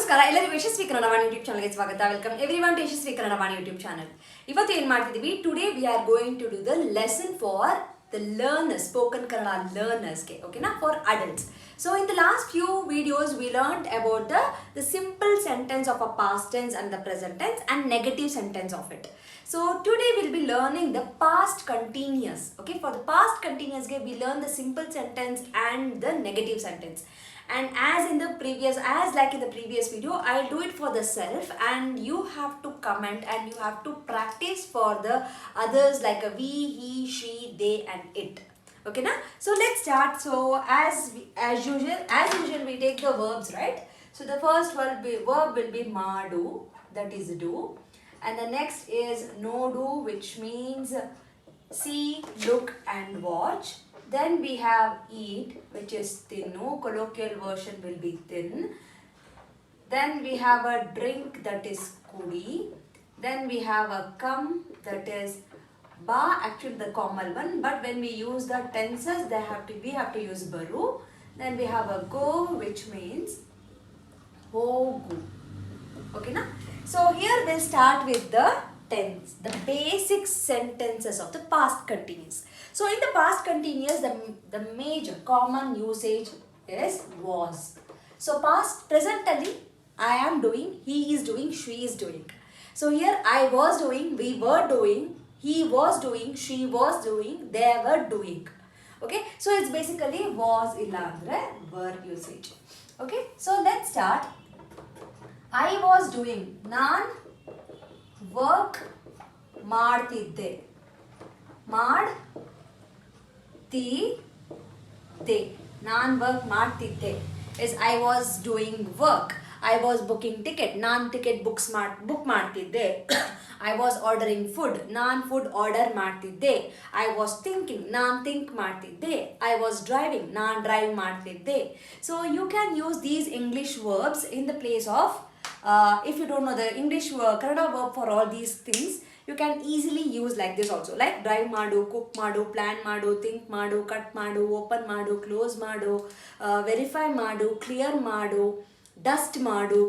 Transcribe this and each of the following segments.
ನಮಸ್ಕಾರ ಎಲ್ಲರಿಗೂ ಯಶಸ್ವಿ ಕನ್ನಡ ವಾಣಿ ಯೂಟ್ಯೂಬ್ ಚಾನಲ್ಗೆ ಸ್ವಾಗತ. Welcome everyone to Yashasvi Kannada Vani YouTube channel. ಇವತ್ತು ಏನು ಮಾಡ್ತಿದ್ದೀವಿ, today we are going to do the lesson for the learners, spoken Kannada learners, okay na, for adults. So in the last few videos we learned about the simple sentence of a past tense and the present tense and negative sentence of it. So today we'll be learning the past continuous. Okay, for the past continuous we learn the simple sentence and the negative sentence. And as in the previous video, I'll do it for the self and you have to comment and you have to practice for the others like a we, he, she, they and it. Okay na? So let's start. So as usual we take the verbs, right? So the first verb will be madu, that is do, and the next is nodu, which means see, look and watch. Then we have eat, which is tinu, colloquial version will be thin. Then we have a drink, that is kudi. Then we have a come, that is ba, actually the common one, but when we use the tenses we have to use baru. Then we have a go, which means hogu. Okay na? So here we'll start with the tense, the basic sentences of the past continuous. So in the past continuous, the major common usage is was. So past, presently I am doing, he is doing, she is doing. So here I was doing, we were doing, he was doing, she was doing, they were doing. Okay, so it's basically was illa andre were usage. Okay, so let's start. I was doing, naan work ಮಾಡ್ತಿದ್ದೆ, ನಾನು work ಮಾಡ್ತಿದ್ದೆ is I was doing work. I was booking ticket, ನಾನು ticket book ಮಾಡ್ತಿದ್ದೆ. I was ordering food, ನಾನು food order ಮಾಡ್ತಿದ್ದೆ. I was thinking, ನಾನು think ಮಾಡ್ತಿದ್ದೆ. I was driving, ನಾನು ಡ್ರೈವ್ ಮಾಡ್ತಿದ್ದೆ. So you can use these English verbs in the place of if you don't know the English Kannada verb for all these things, you can easily use like this also, like drive madu, cook madu, plan madu, think madu, cut madu, open madu, close madu, verify madu, clear madu, dust madu.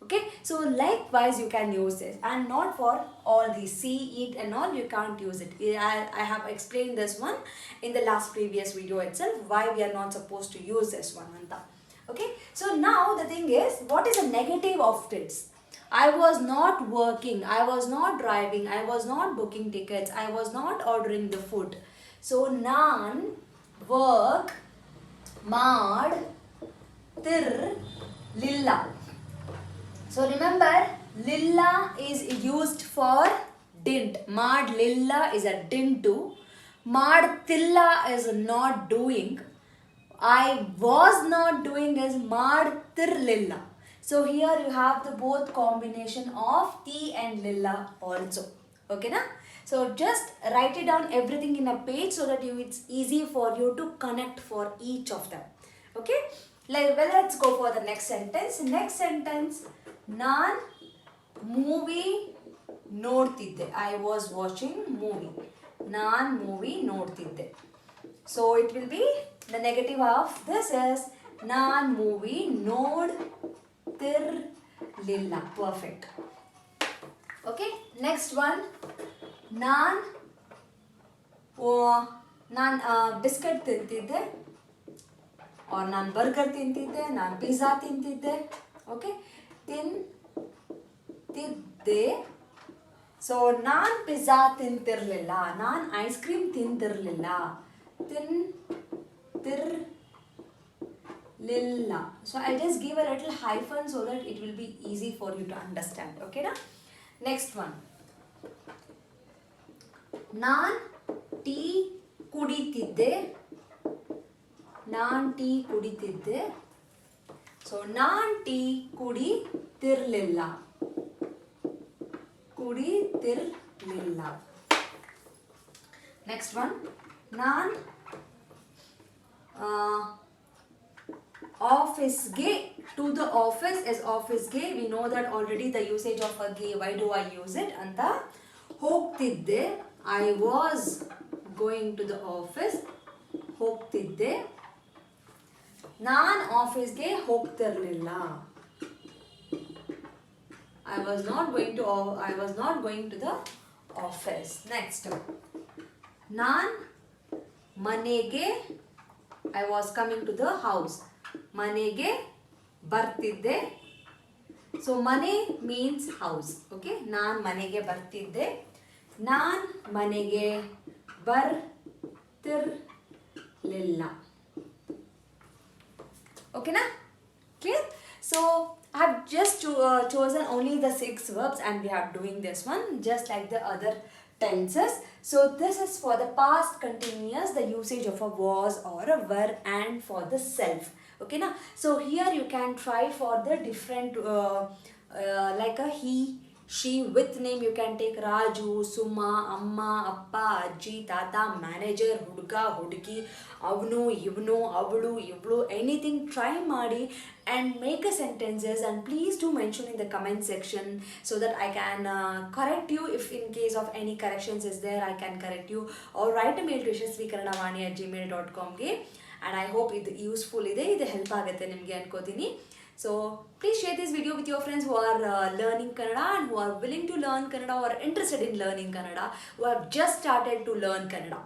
Okay, so likewise you can use this, and not for all these see, eat and all, you can't use it. I have explained this one in the last previous video itself, why we are not supposed to use this one. Okay, so now the thing is, what is the negative of this? I was not working, I was not driving, I was not booking tickets, I was not ordering the food. So naan work ಮಾಡ್ತಿರ್ಲಿಲ್ಲ. So remember, lilla is used for didn't. Madlilla is a didn't do. Madtilla is not doing. I was not doing is ಮಾಡ್ತಿರ್ಲಿಲ್ಲ. So here you have the both combination of T and lilla also. Okay na? So just write it down everything in a page so that it's easy for you to connect for each of them. Okay? Well, let's go for the next sentence. Next sentence, naan movie ನೋಡ್ತಿದ್ದೆ. I was watching movie. Naan movie ನೋಡ್ತಿದ್ದೆ. So it will be, the negative of this is naan movie ನೋಡ್ತಿರ್ಲಿಲ್ಲ. Perfect. Okay, next one, ನಾನು biscuit ತಿಂತಿದ್ದೆ, or ನಾನು burger ತಿಂತಿದ್ದೆ, ನಾನು pizza ತಿಂತಿದ್ದೆ. Okay, ತಿಂತಿದ್ದೆ. ಸೊ ನಾನು ಪಿಜ್ಜಾ ತಿಂತಿರಲಿಲ್ಲ, ನಾನು ಐಸ್ ಕ್ರೀಮ್ ತಿಂತಿರಲಿಲ್ಲ, ತಿಂತಿರಲಿಲ್ಲ. So I just give a little hyphen so that it will be easy for you to understand. Okay na? Next one, ನಾನು ಟೀ ಕುಡಿತಿದ್ದೆ, ನಾನು ಟೀ ಕುಡಿತಿದ್ದೆ. ಸೊ ನಾನು ಟೀ ಕುಡಿತಿರ್ಲಿಲ್ಲ. Next one, ನಾನು ಆಫೀಸ್ಗೆ, to the office is officeಗೆ. We know that already the usage of a ಗೆ. Why do I use it ಅಂತ. ಹೋಗ್ತಿದ್ದೆ, I was going to the office. ಹೋಗ್ತಿದ್ದೆ. ನಾನು ಆಫೀಸ್ಗೆ ಹೋಗ್ತಿರ್ಲಿಲ್ಲ. I was not going to the office. Next. Naan manege, I was coming to the house. Manege bartidde. So mane means house. Okay. Naan manege bartidde. Naan manege bartirlilla. Okay na? Clear? So I have just chosen only the 6 verbs and we are doing this one just like the other tenses. So this is for the past continuous, the usage of a was or a were and for the self. Okay na? So here you can try for the different like a he, she. With name you can take Raju, Suma, Amma, Appa, Ajji, Tata, manager, Hudga, Hudki, Avnu, Ivnu, Avlu, Ivlu, anything. Try Madi and make a sentences, and please do mention in the comment section so that I can correct you. If in case of any corrections is there, I can correct you, or write a mail to yashaswikannadavaani@gmail.com ಗೆ. And I hope ಇದು useful ಇದೆ, ಇದು help ಆಗುತ್ತೆ ನಿಮಗೆ ಅನ್ಕೋತೀನಿ. So please share this video with your friends who are learning Kannada and who are willing to learn Kannada or interested in learning Kannada, who have just started to learn Kannada.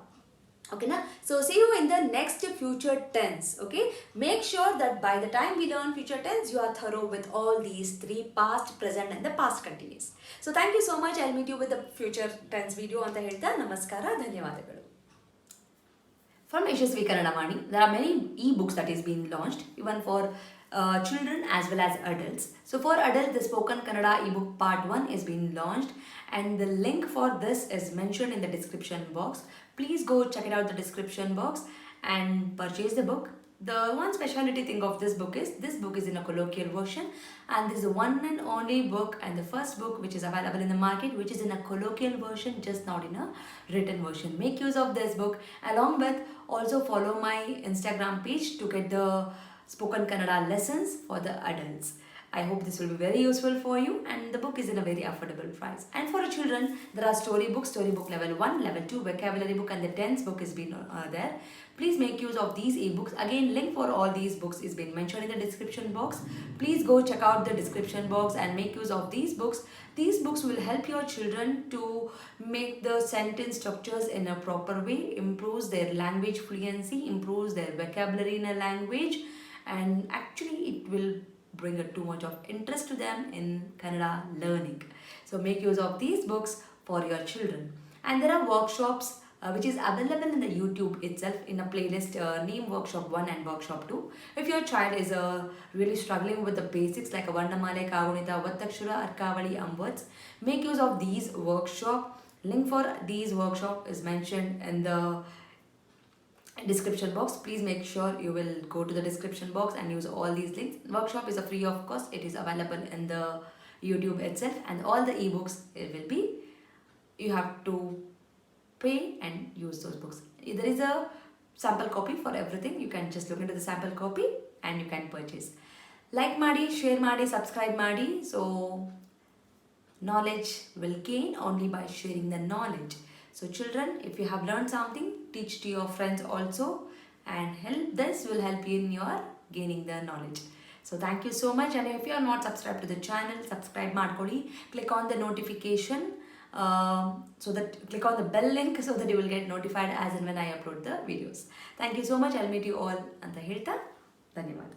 Okay na? So see you in the next future tense. Okay, make sure that by the time we learn future tense you are thorough with all these 3: past, present and the past continuous. So thank you so much. I'll meet you with the future tense video anta ಹೇಳ್ತಾ ನಮಸ್ಕಾರ, ಧನ್ಯವಾದಗಳು. From Yashaswi Kannadavaani, there are many e-books that is being launched even for children as well as adults. So for adults, the Spoken Kannada ebook part 1 is being launched and the link for this is mentioned in the description box. Please go check it out the description box and purchase the book. The one specialty thing of this book is in a colloquial version, and this is the one and only book and the first book which is available in the market which is in a colloquial version, just not in a written version. Make use of this book. Along with, also follow my Instagram page to get the spoken Kannada lessons for the adults. I hope this will be very useful for you, and the book is in a very affordable price. And for children, there are storybook level 1, level 2, vocabulary book and the tense book is been there. Please make use of these ebooks. Again, link for all these books is been mentioned in the description box. Please go check out the description box and make use of these books. These books will help your children to make the sentence structures in a proper way, improves their language fluency, improves their vocabulary in a language, and actually it will bring too much of interest to them in Kannada learning. So make use of these books for your children. And there are workshops which is available in the YouTube itself in a playlist named Workshop 1 and Workshop 2. If your child is really struggling with the basics like a Varnamale, Kagunita, Vattakshura, Arkavali and words, make use of these workshop. Link for these workshop is mentioned in the description box. Please make sure you will go to the description box and use all these links. Workshop is a free of cost. It is available in the YouTube itself, and all the ebooks it will be, you have to pay and use those books. There is a sample copy for everything. You can just look into the sample copy and you can purchase. Like ಮಾಡಿ, share ಮಾಡಿ, subscribe ಮಾಡಿ. So knowledge will gain only by sharing the knowledge. So children, if you have learned something, teach to your friends also, and this will help you in your gaining the knowledge. So thank you so much, and if you are not subscribed to the channel, subscribe ಮಾಡ್ಕೊಳ್ಳಿ. Click on the notification, so that click on the bell link so that you will get notified as and when I upload the videos. Thank you so much. I'll meet you all ಅಂತ ಹೇಳ್ತಾ ಧನ್ಯವಾದ.